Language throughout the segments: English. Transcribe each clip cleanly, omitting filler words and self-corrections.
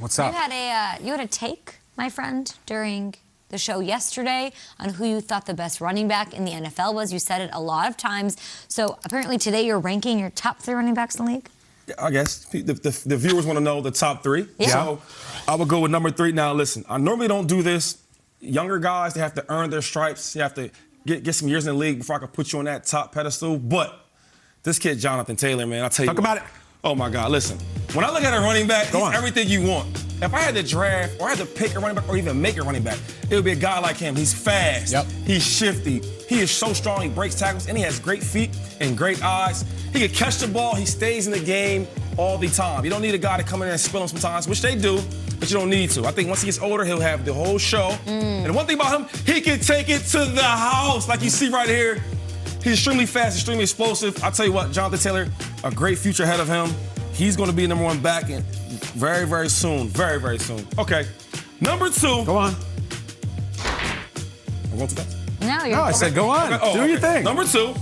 What's up? You had a take, my friend, during the show yesterday on who you thought the best running back in the NFL was. You said it a lot of times. So apparently today you're ranking your top 3 running backs in the league? I guess the viewers want to know the top 3. Yeah. So I would go with number 3. Now, listen, I normally don't do this. Younger guys, they have to earn their stripes. You have to get some years in the league before I can put you on that top pedestal. But this kid, Jonathan Taylor, man, I'll tell you Talk about it. Oh, my God, listen. When I look at a running back, he's everything you want. If I had to draft or I had to pick a running back or even make a running back, it would be a guy like him. He's fast. Yep. He's shifty. He is so strong. He breaks tackles, and he has great feet and great eyes. He can catch the ball. He stays in the game all the time. You don't need a guy to come in and spill him sometimes, which they do, but you don't need to. I think once he gets older, he'll have the whole show. And one thing about him, he can take it to the house, like you see right here. He's extremely fast, extremely explosive. I'll tell you what, Jonathan Taylor, a great future ahead of him. He's going to be number 1 back very, very soon. Very, very soon. Okay, number 2. Go on. I'm going too fast? No, I said go on. Okay. Do your thing. Number 2,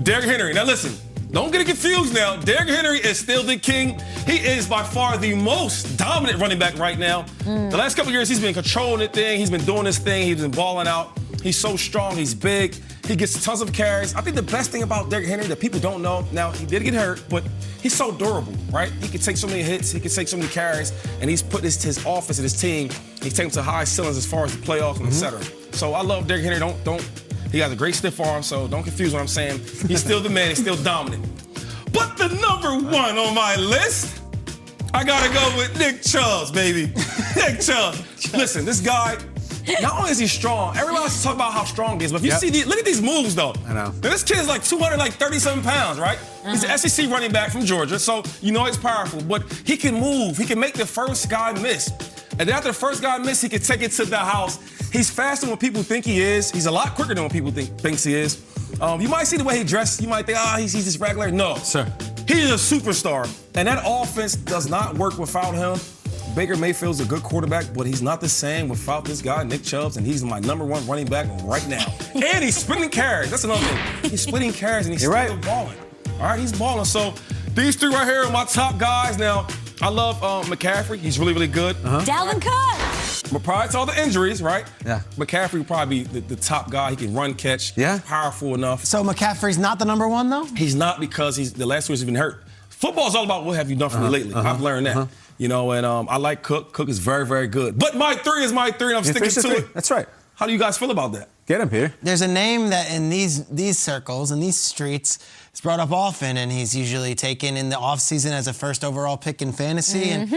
Derrick Henry. Now listen, don't get it confused now. Derrick Henry is still the king. He is by far the most dominant running back right now. The last couple of years, he's been controlling the thing. He's been doing his thing. He's been balling out. He's so strong. He's big. He gets tons of carries. I think the best thing about Derrick Henry that people don't know, now he did get hurt, but he's so durable, right? He can take so many hits, he can take so many carries, and he's put his offense and his team, he's taken to high ceilings as far as the playoffs and et cetera. So I love Derrick Henry. He has a great stiff arm, so don't confuse what I'm saying. He's still the man, he's still dominant. But the number 1 on my list, I gotta go with Nick Chubb, baby. Nick Chubb. Listen, this guy, not only is he strong, everybody likes to talk about how strong he is, but if you see, look at these moves, though. I know. Now, this kid is like 237 pounds, right? He's an SEC running back from Georgia, so you know he's powerful, but he can move. He can make the first guy miss. And then after the first guy miss, he can take it to the house. He's faster than what people think he is. He's a lot quicker than what people thinks he is. You might see the way he dresses. You might think, he's just regular. No. Sir. He's a superstar. And that offense does not work without him. Baker Mayfield's a good quarterback, but he's not the same without this guy, Nick Chubb, and he's my number 1 running back right now. And he's splitting carries. That's another thing. He's splitting carries, and he's still balling. All right, he's balling. So these 3 right here are my top guys. Now, I love McCaffrey. He's really, really good. Dalvin Cook. But prior to all the injuries, right? Yeah. McCaffrey would probably be the top guy. He can run, catch. Yeah. Powerful enough. So McCaffrey's not the number 1, though? He's not, because the last 2 years he's been hurt. Football's all about what have you done for me lately. I've learned that. You know, and I like Cook. Cook is very, very good. But my 3 is my 3, and I'm sticking to it. That's right. How do you guys feel about that? Get him, Peter. There's a name that in these circles, in these streets, is brought up often, and he's usually taken in the offseason as a first overall pick in fantasy. And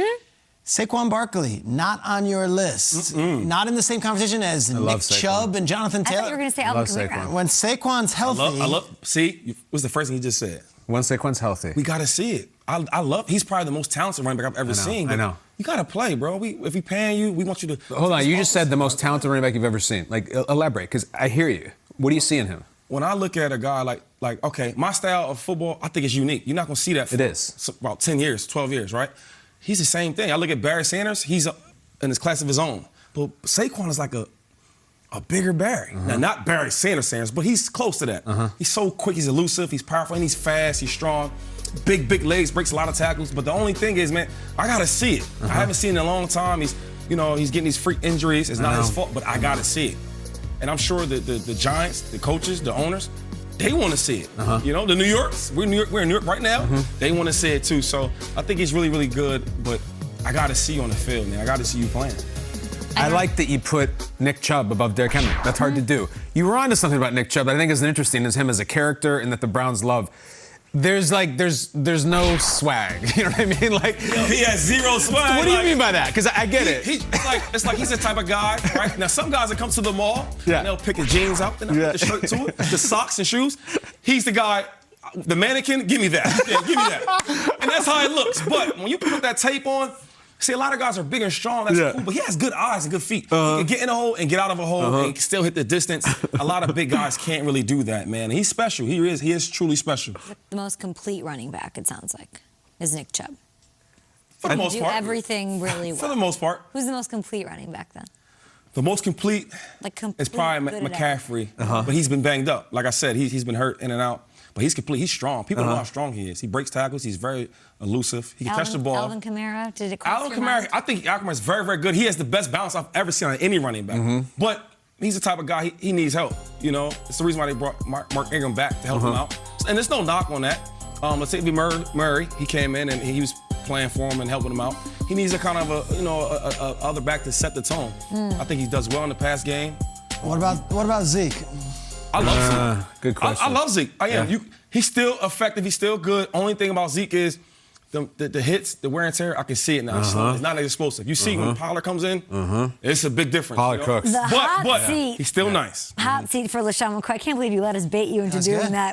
Saquon Barkley, not on your list. Not in the same conversation as Nick Chubb and Jonathan Taylor. I thought you were going to say Alvin Kamara. When Saquon's healthy... See, what's the first thing you just said? When Saquon's healthy. We got to see it. I love, he's probably the most talented running back I've ever seen. I know. You got to play, bro. If we paying you, we want you to... Hold on, you just said the most talented running back you've ever seen. Like, elaborate, because I hear you. What do you see in him? When I look at a guy like, okay, my style of football, I think it's unique. You're not going to see that for about 10 years, 12 years, right? He's the same thing. I look at Barry Sanders, he's in his class of his own. But Saquon is like a bigger Barry. Now, not Barry Sanders, but he's close to that. He's so quick, he's elusive, he's powerful, and he's fast, he's strong. Big legs, breaks a lot of tackles. But the only thing is, man, I got to see it. I haven't seen it in a long time. He's getting these freak injuries. It's not his fault, but I got to see it. And I'm sure that the Giants, the coaches, the owners, they want to see it. You know, the New Yorks, we're in New York right now. They want to see it too. So I think he's really, really good, but I got to see you on the field, man. I got to see you playing. I like that you put Nick Chubb above Derrick Henry. That's hard to do. You were onto something about Nick Chubb that I think is interesting, is him as a character and that the Browns love. There's no swag. You know what I mean? Like, he has zero swag. What do you mean by that? Because I get it. It's like he's the type of guy, right? Now, some guys that come to the mall, and they'll pick the jeans out, and they'll put the shirt to it, the socks and shoes. He's the guy, the mannequin, give me that. Yeah, give me that. And that's how it looks. But when you put that tape on, see, a lot of guys are big and strong, that's cool, but he has good eyes and good feet. He can get in a hole and get out of a hole and still hit the distance. A lot of big guys can't really do that, man. He's special. He is truly special. The most complete running back, it sounds like, is Nick Chubb. For the most part. Do everything really well. For the most part. Who's the most complete running back then? The most complete is probably McCaffrey, but he's been banged up. Like I said, he's been hurt in and out. but he's complete. He's strong. People know how strong he is. He breaks tackles. He's very elusive. He can catch the ball. Alvin Kamara, did it cross your mind? I think Alvin Kamara is very, very good. He has the best balance I've ever seen on any running back. But he's the type of guy, he needs help. You know, it's the reason why they brought Mark Ingram back to help him out. And there's no knock on that. Let's say Murray, he came in and he was playing for him and helping him out. He needs a kind of a other back to set the tone. I think he does well in the pass game. What about Zeke? I love Zeke. Good question. I love Zeke. I am. Yeah. He's still effective. He's still good. Only thing about Zeke is the hits, the wear and tear. I can see it now. It's not as explosive. You see when Pollard comes in, it's a big difference. Pollard cooks. The hot seat. He's still nice. Hot seat for LeSean McCoy. I can't believe you let us bait you into That's doing good. that.